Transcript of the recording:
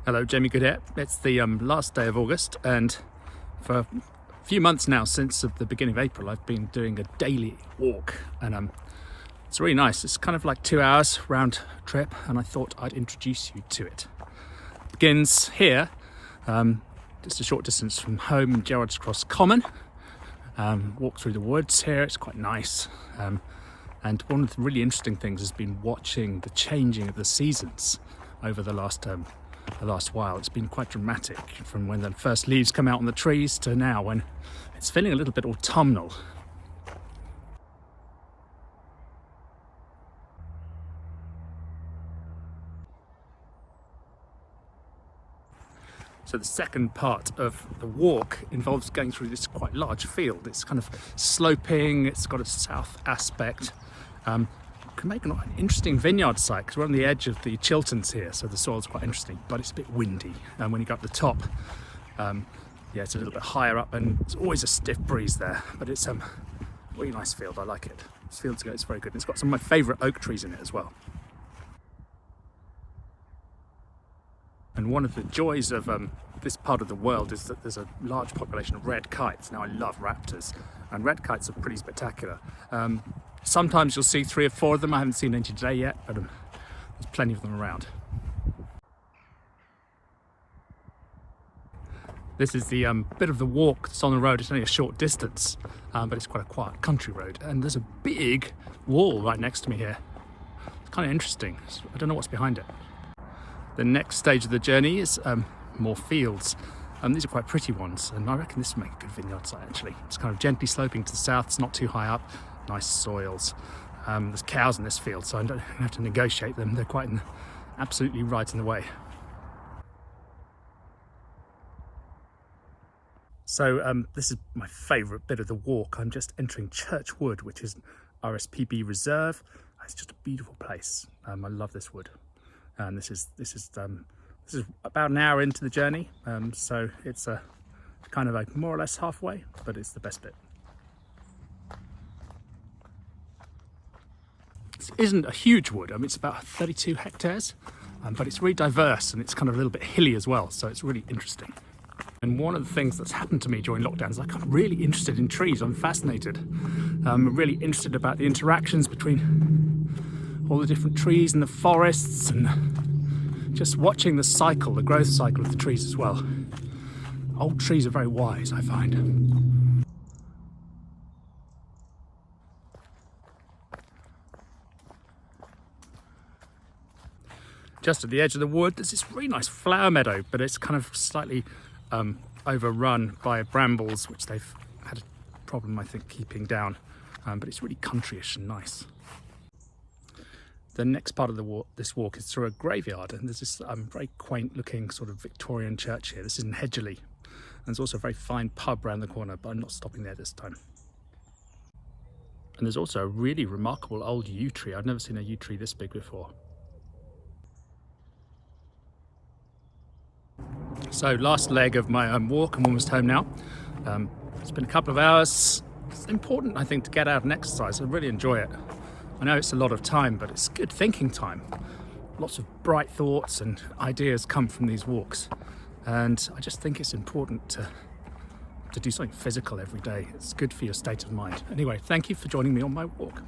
Hello, Jamie Good here. It's the last day of August, and for a few months now, since the beginning of April, I've been doing a daily walk, and it's really nice. It's kind of like 2 hours round trip, and I thought I'd introduce you to it. It begins here, just a short distance from home in Gerrards Cross Common. Walk through the woods here. It's quite nice. And one of the really interesting things has been watching the changing of the seasons over the last while. It's been quite dramatic, from when the first leaves come out on the trees to now when it's feeling a little bit autumnal. So the second part of the walk involves going through this quite large field. It's kind of sloping, it's got a south aspect. Can make an interesting vineyard site because we're on the edge of the Chilterns here, so the soil's quite interesting, but it's a bit windy. And when you go up the top, it's a little bit higher up, and it's always a stiff breeze there. But it's a really nice field. I like it. This field's good. It's very good. It's got some of my favourite oak trees in it as well. And one of the joys of this part of the world is that there's a large population of red kites. Now, I love raptors, and red kites are pretty spectacular. Sometimes you'll see 3 or 4 of them. I haven't seen any today yet, but there's plenty of them around. This is the bit of the walk that's on the road. It's only a short distance, but it's quite a quiet country road. And there's a big wall right next to me here. It's kind of interesting. I don't know what's behind it. The next stage of the journey is more fields. These are quite pretty ones, and I reckon this would make a good vineyard site actually. It's kind of gently sloping to the south. It's not too high up. Nice soils. There's cows in this field, so I don't have to negotiate them. They're quite absolutely right in the way. So this is my favourite bit of the walk. I'm just entering Church Wood, which is RSPB Reserve. It's just a beautiful place. I love this wood, and this is about an hour into the journey. So it's kind of like more or less halfway, but it's the best bit. This isn't a huge wood. It's about 32 hectares, but it's really diverse, and it's kind of a little bit hilly as well, so it's really interesting. And one of the things that's happened to me during lockdown is I'm really interested in trees. I'm fascinated. I'm really interested about the interactions between all the different trees and the forests, and just watching the growth cycle of the trees as well. Old trees are very wise, I find. Just at the edge of the wood, there's this really nice flower meadow, but it's kind of slightly overrun by brambles, which they've had a problem, I think, keeping down. But it's really countryish and nice. The next part of this walk is through a graveyard, and there's this very quaint-looking sort of Victorian church here. This is in Hedgerley, and there's also a very fine pub around the corner, but I'm not stopping there this time. And there's also a really remarkable old yew tree. I've never seen a yew tree this big before. So last leg of my walk. I'm almost home now. It's been a couple of hours. It's important, I think, to get out and exercise. I really enjoy it. I know it's a lot of time, but it's good thinking time. Lots of bright thoughts and ideas come from these walks. And I just think it's important to do something physical every day. It's good for your state of mind. Anyway, thank you for joining me on my walk.